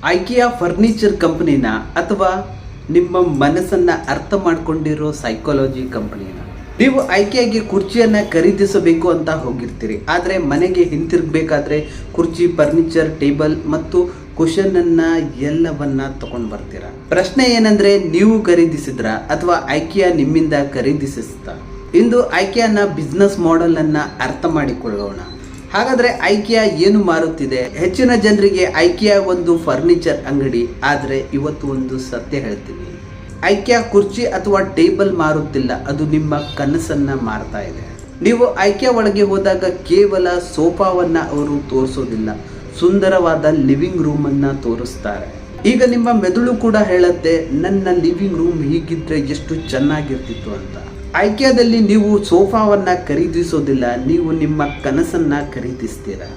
IKEA furniture ಕಂಪನಿನ ಅಥವಾ ನಿಮ್ಮ ಮನಸ್ಸನ್ನ ಅರ್ಥ ಮಾಡ್ಕೊಂಡಿರೋ ಸೈಕಾಲಜಿ ಕಂಪನಿನ? ನೀವು ಐಕಿಯಾಗೆ ಕುರ್ಚಿಯನ್ನ ಖರೀದಿಸಬೇಕು ಅಂತ ಹೋಗಿರ್ತೀರಿ, ಆದರೆ ಮನೆಗೆ ಹಿಂತಿರುಗಬೇಕಾದ್ರೆ ಕುರ್ಚಿ, ಫರ್ನಿಚರ್, ಟೇಬಲ್ ಮತ್ತು ಕುಶನ್ ಅನ್ನ ಎಲ್ಲವನ್ನ ತಗೊಂಡ್ ಬರ್ತೀರಾ. ಪ್ರಶ್ನೆ ಏನಂದ್ರೆ, ನೀವು ಖರೀದಿಸಿದ್ರ ಅಥವಾ ಐಕಿಯಾ ನಿಮ್ಮಿಂದ ಖರೀದಿಸಿಸ್ತಾ? ಇಂದು ಐಕಿಯಾನ ಬಿಸ್ನೆಸ್ ಮಾಡೆಲ್ ಅನ್ನ ಅರ್ಥ ಮಾಡಿಕೊಳ್ಳೋಣ. ಹಾಗಾದ್ರೆ ಐಕಿಯಾ ಏನು ಮಾರುತ್ತಿದೆ? ಹೆಚ್ಚಿನ ಜನರಿಗೆ ಐಕಿಯಾ ಒಂದು ಫರ್ನಿಚರ್ ಅಂಗಡಿ, ಆದರೆ ಇವತ್ತು ಒಂದು ಸತ್ಯ ಹೇಳ್ತೀನಿ, ಐಕಿಯಾ ಕುರ್ಚಿ ಅಥವಾ ಟೇಬಲ್ ಮಾರುತ್ತಿಲ್ಲ, ಅದು ನಿಮ್ಮ ಕನಸನ್ನ ಮಾರ್ತಾ ಇದೆ. ನೀವು ಐಕಿಯಾ ಒಳಗೆ ಹೋದಾಗ ಕೇವಲ ಸೋಫಾವನ್ನ ಅವರು ತೋರಿಸೋದಿಲ್ಲ, ಸುಂದರವಾದ ಲಿವಿಂಗ್ ರೂಮ್ ಅನ್ನ ತೋರಿಸ್ತಾರೆ. ಈಗ ನಿಮ್ಮ ಮೆದುಳು ಕೂಡ ಹೇಳುತ್ತೆ, ನನ್ನ ಲಿವಿಂಗ್ ರೂಮ್ ಹೀಗಿದ್ರೆ ಎಷ್ಟು ಚೆನ್ನಾಗಿರ್ತಿತ್ತು ಅಂತ. ಐಕಿಯಾದಲ್ಲಿ ನೀವು ಸೋಫಾವನ್ನ ಖರೀದಿಸೋದಿಲ್ಲ, ನೀವು ನಿಮ್ಮ ಕನಸನ್ನ ಖರೀದಿಸ್ತೀರಾ.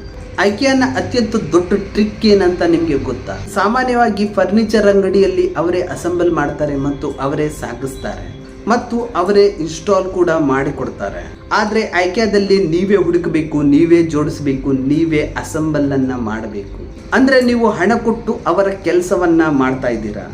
ಐಕಿಯಾನ ಅತ್ಯಂತ ದೊಡ್ಡ ಟ್ರಿಕ್ ಏನಂತ ನಿಮ್ಗೆ ಗೊತ್ತಾ? ಸಾಮಾನ್ಯವಾಗಿ ಫರ್ನಿಚರ್ ಅಂಗಡಿಯಲ್ಲಿ ಅವರೇ ಅಸೆಂಬಲ್ ಮಾಡ್ತಾರೆ ಮತ್ತು ಅವರೇ ಸಾಗಿಸ್ತಾರೆ ಮತ್ತು ಅವರೇ ಇನ್ಸ್ಟಾಲ್ ಕೂಡ ಮಾಡಿಕೊಡ್ತಾರೆ. ಆದ್ರೆ ಐಕಿಯಾದಲ್ಲಿ ನೀವೇ ಹುಡುಕಬೇಕು, ನೀವೇ ಜೋಡಿಸಬೇಕು, ನೀವೇ ಅಸೆಂಬಲ್ ಅನ್ನ ಮಾಡಬೇಕು. ಅಂದ್ರೆ ನೀವು ಹಣ ಕೊಟ್ಟು ಅವರ ಕೆಲಸವನ್ನ ಮಾಡ್ತಾ ಇದ್ದೀರಾ,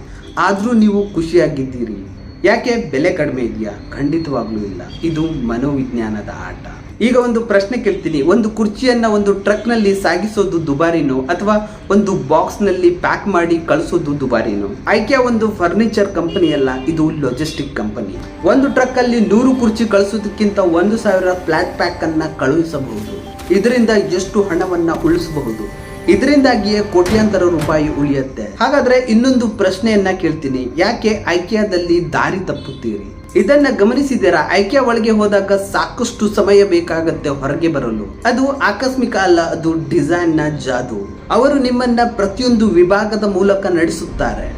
ಆದ್ರೂ ನೀವು ಖುಷಿಯಾಗಿದ್ದೀರಿ. ಯಾಕೆ? ಬೆಲೆ ಕಡಿಮೆ ಇದೆಯಾ? ಖಂಡಿತವಾಗ್ಲೂ ಇಲ್ಲ. ಇದು ಮನೋವಿಜ್ಞಾನದ ಆಟ. ಈಗ ಒಂದು ಪ್ರಶ್ನೆ ಕೇಳ್ತೀನಿ, ಒಂದು ಕುರ್ಚಿಯನ್ನ ಒಂದು ಟ್ರಕ್ ನಲ್ಲಿ ಸಾಗಿಸೋದು ದುಬಾರಿನೋ ಅಥವಾ ಒಂದು ಬಾಕ್ಸ್ ನಲ್ಲಿ ಪ್ಯಾಕ್ ಮಾಡಿ ಕಳಿಸೋದು ದುಬಾರಿನೋ? ಐಕಿಯಾ ಒಂದು ಫರ್ನಿಚರ್ ಕಂಪನಿ ಅಲ್ಲ, ಇದು ಲಾಜಿಸ್ಟಿಕ್ ಕಂಪನಿ. ಒಂದು ಟ್ರಕ್ ಅಲ್ಲಿ 100 ಕುರ್ಚಿ ಕಳಿಸೋದಕ್ಕಿಂತ 1000 ಫ್ಲಾಟ್ ಪ್ಯಾಕ್ ಅನ್ನ ಕಳುಹಿಸಬಹುದು. ಇದರಿಂದ ಎಷ್ಟು ಹಣವನ್ನ ಉಳಿಸಬಹುದು? ಇದರಿಂದಾಗಿಯೇ ಕೋಟ್ಯಾಂತರ ರೂಪಾಯಿ ಉಳಿಯುತ್ತೆ. ಹಾಗಾದ್ರೆ ಇನ್ನೊಂದು ಪ್ರಶ್ನೆಯನ್ನ ಕೇಳ್ತೀನಿ, ಯಾಕೆ ಐಕಿಯಾದಲ್ಲಿ ದಾರಿ ತಪ್ಪುತ್ತೀರಿ? ಇದನ್ನ ಗಮನಿಸಿದ್ದೀರಾ? ಐಕಿಯಾ ಒಳಗೆ ಹೋದಾಗ ಸಾಕಷ್ಟು ಸಮಯ ಬೇಕಾಗತ್ತೆ ಹೊರಗೆ ಬರಲು. ಅದು ಆಕಸ್ಮಿಕ ಅಲ್ಲ, ಅದು ಡಿಸೈನ್ ನ ಜಾದು. ಅವರು ನಿಮ್ಮನ್ನ ಪ್ರತಿಯೊಂದು ವಿಭಾಗದ ಮೂಲಕ ನಡೆಸುತ್ತಾರೆ,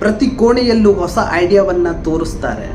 ಪ್ರತಿ ಕೋಣೆಯಲ್ಲೂ ಹೊಸ ಐಡಿಯಾವನ್ನ ತೋರಿಸ್ತಾರೆ.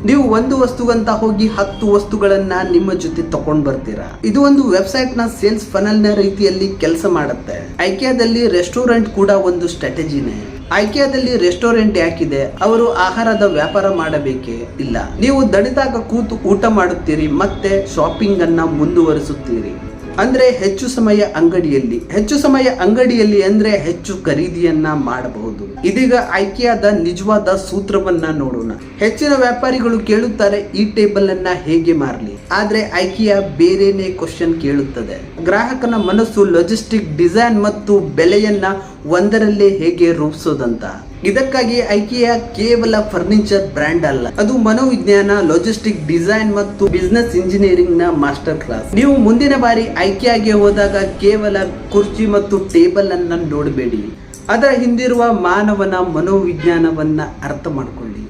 ನೀವು ಒಂದು ವಸ್ತುವಂತ ಹೋಗಿ 10 ವಸ್ತುಗಳನ್ನ ನಿಮ್ಮ ಜೊತೆ ತಗೊಂಡ್ ಬರ್ತೀರಾ. ಇದು ಒಂದು ವೆಬ್ಸೈಟ್ ನ ಸೇಲ್ಸ್ ಫನಲ್ ನ ರೀತಿಯಲ್ಲಿ ಕೆಲಸ ಮಾಡುತ್ತೆ. ಐಕಿಯಾದಲ್ಲಿ ರೆಸ್ಟೋರೆಂಟ್ ಕೂಡ ಒಂದು ಸ್ಟ್ರಾಟಜಿನೇ. ಐಕಿಯಾದಲ್ಲಿ ರೆಸ್ಟೋರೆಂಟ್ ಯಾಕಿದೆ? ಅವರು ಆಹಾರದ ವ್ಯಾಪಾರ ಮಾಡಬೇಕೇ? ಇಲ್ಲ, ನೀವು ದಣಿದಾಗ ಕೂತು ಊಟ ಮಾಡುತ್ತೀರಿ ಮತ್ತೆ ಶಾಪಿಂಗ್ ಅನ್ನ ಮುಂದುವರಿಸುತ್ತೀರಿ. ಅಂದ್ರೆ ಹೆಚ್ಚು ಸಮಯ ಅಂಗಡಿಯಲ್ಲಿ ಅಂದ್ರೆ ಹೆಚ್ಚು ಖರೀದಿಯನ್ನ ಮಾಡಬಹುದು. ಇದೀಗ ಐಕಿಯಾದ ನಿಜವಾದ ಸೂತ್ರವನ್ನ ನೋಡೋಣ. ಹೆಚ್ಚಿನ ವ್ಯಾಪಾರಿಗಳು ಕೇಳುತ್ತಾರೆ, ಈ ಟೇಬಲ್ ಅನ್ನ ಹೇಗೆ ಮಾರಲಿ? ಆದ್ರೆ ಐಕಿಯಾ ಬೇರೆನೇ ಕ್ವಶನ್ ಕೇಳುತ್ತದೆ. ಗ್ರಾಹಕನ ಮನಸ್ಸು, ಲಾಜಿಸ್ಟಿಕ್, ಡಿಸೈನ್ ಮತ್ತು ಬೆಲೆಯನ್ನ ಒಂದರಲ್ಲೇ ಹೇಗೆ ರೂಪಿಸೋದಂತ. ಇದಕ್ಕಾಗಿ ಐಕಿಯಾ ಕೇವಲ ಫರ್ನಿಚರ್ ಬ್ರ್ಯಾಂಡ್ ಅಲ್ಲ, ಅದು ಮನೋವಿಜ್ಞಾನ, ಲಾಜಿಸ್ಟಿಕ್, ಡಿಸೈನ್ ಮತ್ತು ಬಿಸ್ನೆಸ್ ಇಂಜಿನಿಯರಿಂಗ್ ನ ಮಾಸ್ಟರ್ ಕ್ಲಾಸ್. ನೀವು ಮುಂದಿನ ಬಾರಿ ಐಕಿಯಾಗೆ ಹೋದಾಗ ಕೇವಲ ಕುರ್ಚಿ ಮತ್ತು ಟೇಬಲ್ ಅನ್ನ ನೋಡಬೇಡಿ, ಅದರ ಹಿಂದಿರುವ ಮಾನವನ ಮನೋವಿಜ್ಞಾನವನ್ನ ಅರ್ಥ ಮಾಡ್ಕೊಳ್ಳಿ.